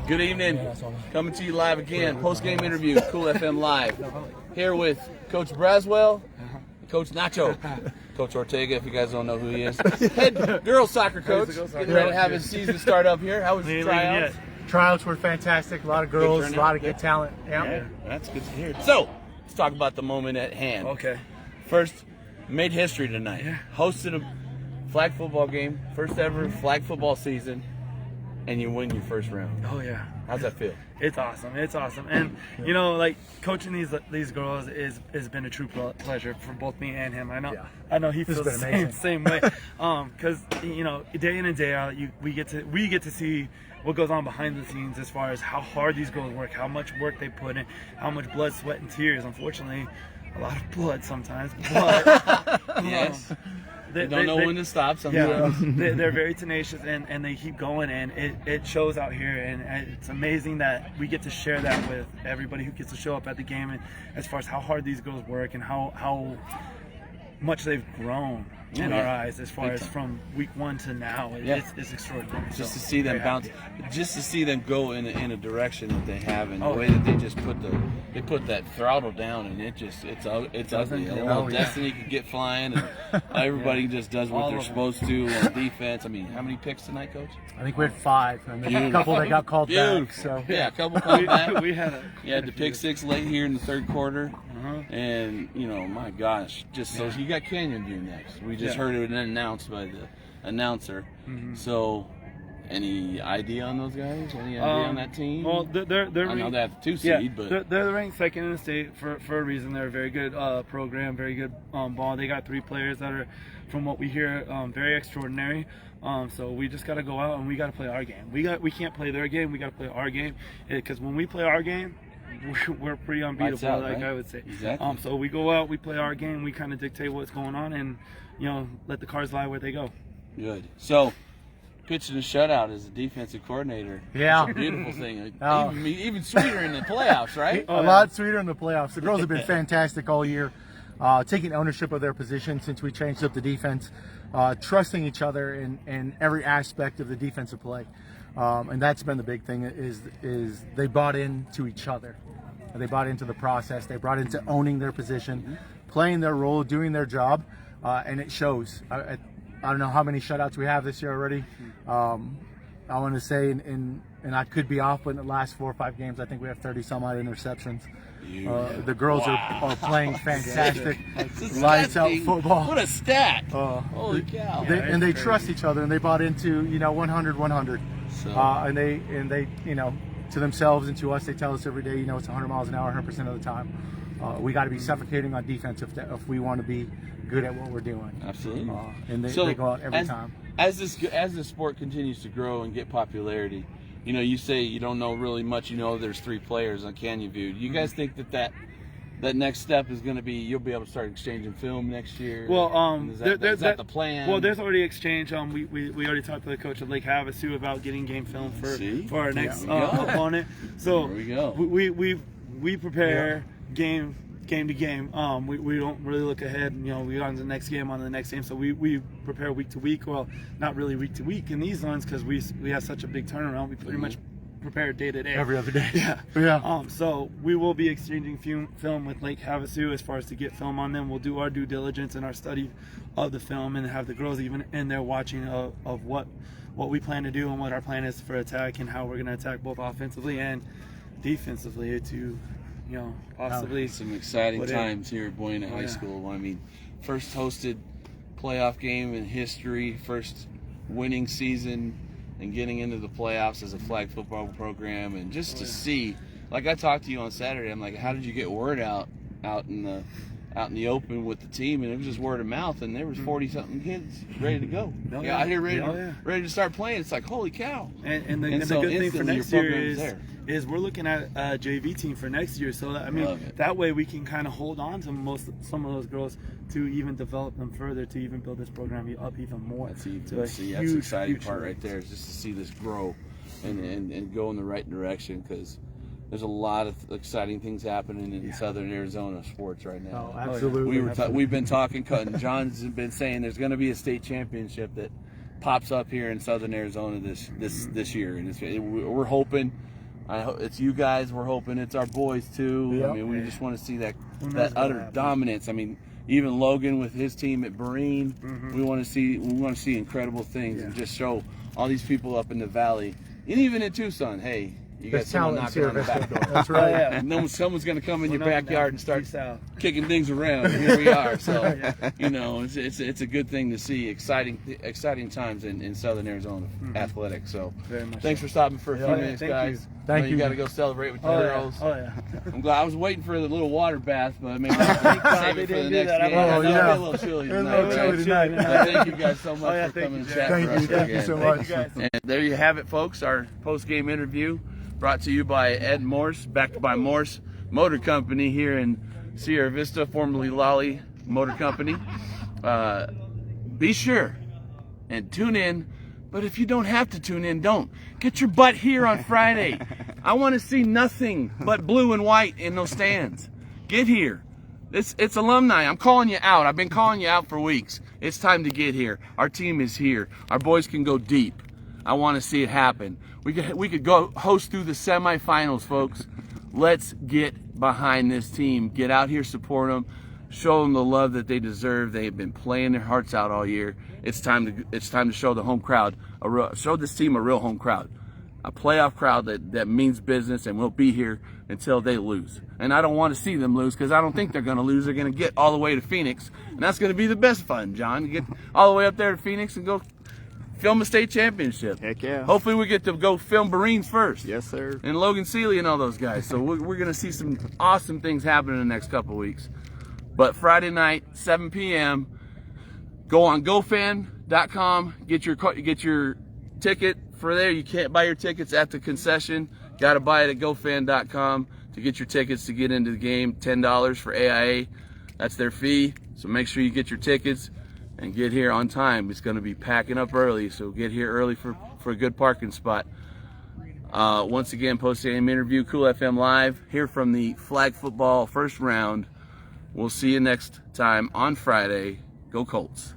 Good evening. Coming to you live again. Post-game interview, Cool FM Live. Here with Coach Braswell, Coach Nacho, Coach Ortega, if you guys don't know who he is. Head girls soccer coach. Getting ready to have his season start up here. How was the tryouts? Tryouts were fantastic. A lot of girls, a lot of good talent. Yeah, that's good to hear. So, let's talk about the moment at hand. Okay. First, made history tonight. Hosted a flag football game, first ever flag football season, and you win your first round. Oh yeah. How's that feel? It's awesome. It's awesome. And you know, like coaching these girls has been a true pleasure for both me and him. I know he This feels has the been same way. Because you know, day in and day out, we get to see what goes on behind the scenes as far as how hard these girls work, how much work they put in, how much blood, sweat, and tears. Unfortunately, a lot of blood sometimes. But Yes. They don't know when to stop yeah, sometimes. they're very tenacious and they keep going, and it shows out here, and it's amazing that we get to share that with everybody who gets to show up at the game, and as far as how hard these girls work and how much they've grown in our eyes as far as from week one to now. It's extraordinary. Just to see them bounce, just to see them go in a direction that they have, and the way that they just put that throttle down, and it's ugly. Destiny could get flying, and everybody just does what they're supposed to on defense. I mean, how many picks tonight, Coach? I think we had 5, and then a couple that got called back. So yeah, a couple called back. We had the pick 6 late here in the third quarter. And you know, my gosh, so you got Canyon View next. We just heard it announced by the announcer. So, any idea on those guys? Any idea on that team? Well, they're I know they have the 2 seed, but they're ranked second in the state for a reason. They're a very good program, very good ball. They got 3 players that are, from what we hear, very extraordinary. So we just got to go out and we got to play our game. We can't play their game. We got to play our game, because when we play our game, we're pretty unbeatable, I would say. Exactly. So we go out, we play our game, we kind of dictate what's going on, and let the cards lie where they go. Good. So, pitching a shutout as a defensive coordinator. Yeah. It's a beautiful thing. Even sweeter in the playoffs, right? A lot sweeter in the playoffs. The girls have been fantastic all year, taking ownership of their position since we changed up the defense, trusting each other in every aspect of the defensive play. And that's been the big thing is they bought into each other. They bought into the process. They brought into owning their position, playing their role, doing their job, and it shows. I don't know how many shutouts we have this year already. I want to say, and I could be off, but in the last 4 or 5 games, I think we have 30 some odd interceptions. The girls are playing fantastic, lights out football. What a stat! Holy cow! They trust each other, and they bought into 100. So. And they to themselves and to us, they tell us every day, it's 100 miles an hour 100% of the time. We got to be suffocating on defense if we want to be good at what we're doing. Absolutely. And they go out every time. As this sport continues to grow and get popularity, you say you don't know really much. There's 3 players on Canyon View. Do you guys think that next step is going to be you'll be able to start exchanging film next year? Well, is that the plan? Well, there's already exchange. We already talked to the coach at Lake Havasu about getting game film for our next opponent. So there we go. We prepare game to game. We don't really look ahead. We on the next game. So we prepare week to week. Well, not really week to week in these ones because we have such a big turnaround. We pretty much prepare day to day. Every other day. Yeah. So we will be exchanging film with Lake Havasu as far as to get film on them. We'll do our due diligence and our study of the film and have the girls even in there watching of what we plan to do and what our plan is for attack and how we're going to attack both offensively and defensively to, possibly. Some exciting times here at Buena High School. I mean, first hosted playoff game in history, first winning season, and getting into the playoffs as a flag football program, and just to see, like I talked to you on Saturday, I'm like, how did you get word out in the open with the team? And it was just word of mouth, and there was 40-something kids ready to go. Out here ready to start playing. It's like, holy cow! And the good thing for next year is we're looking at a JV team for next year. So that way we can kind of hold on to some of those girls to even develop them further, to even build this program up even more. That's the exciting part right there, is just to see this grow and go in the right direction, because there's a lot of exciting things happening in Southern Arizona sports right now. Oh, absolutely. We've been talking, and John's been saying there's going to be a state championship that pops up here in Southern Arizona this year, and we're hoping It's you guys. We're hoping it's our boys too. Yep. I mean, we just want to see that knows utter what dominance. I mean, even Logan with his team at Marine, Mm-hmm. we want to see incredible things and just show all these people up in the valley, and even in Tucson. Hey, you got There's someone talent knocking here. on the back door. That's right. Oh, yeah. And then someone's going to come in your We're not backyard down. and start Peace out. kicking things around. And here we are. So, you know, it's a good thing to see. Exciting times in Southern Arizona athletics. So, Very much thanks so. for stopping for a few Yeah, minutes, thank guys. you. Thank I know you. You got to go celebrate with the Oh, girls. yeah. Oh, yeah. I'm glad. I was waiting for the little water bath, but maybe I'll save they it for didn't the do next that. game. Oh, I know yeah. it's a little chilly It was a tonight, little chilly right? tonight. But thank you guys so much Oh, yeah, for thank coming you, and Jack. chatting Thank for you. us Thank you again. so Thank much. you, guys. And there you have it, folks. Our post-game interview brought to you by Ed Morse, backed by Morse Motor Company here in Sierra Vista, formerly Lolly Motor Company. Be sure and tune in. But if you don't have to tune in, don't. Get your butt here on Friday. I want to see nothing but blue and white in those stands. Get here. It's alumni. I'm calling you out. I've been calling you out for weeks. It's time to get here. Our team is here. Our boys can go deep. I want to see it happen. We could go host through the semifinals, folks. Let's get behind this team. Get out here, support them, show them the love that they deserve. They have been playing their hearts out all year. It's time to show the home crowd show this team a real home crowd, a playoff crowd that means business and will be here until they lose. And I don't want to see them lose because I don't think they're going to lose. They're going to get all the way to Phoenix, and that's going to be the best fun, John. Get all the way up there to Phoenix and go film a state championship. Heck yeah. Hopefully we get to go film Marines first. Yes, sir. And Logan Seeley and all those guys. So we're going to see some awesome things happen in the next couple of weeks. But Friday night, 7 p.m., go on GoFan.com, get your ticket for there. You can't buy your tickets at the concession. Got to buy it at GoFan.com to get your tickets to get into the game. $10 for AIA. That's their fee. So make sure you get your tickets and get here on time. It's going to be packing up early, so get here early for a good parking spot. Once again, post-game interview, Cool FM Live, here from the flag football first round. We'll see you next time on Friday. Go Colts.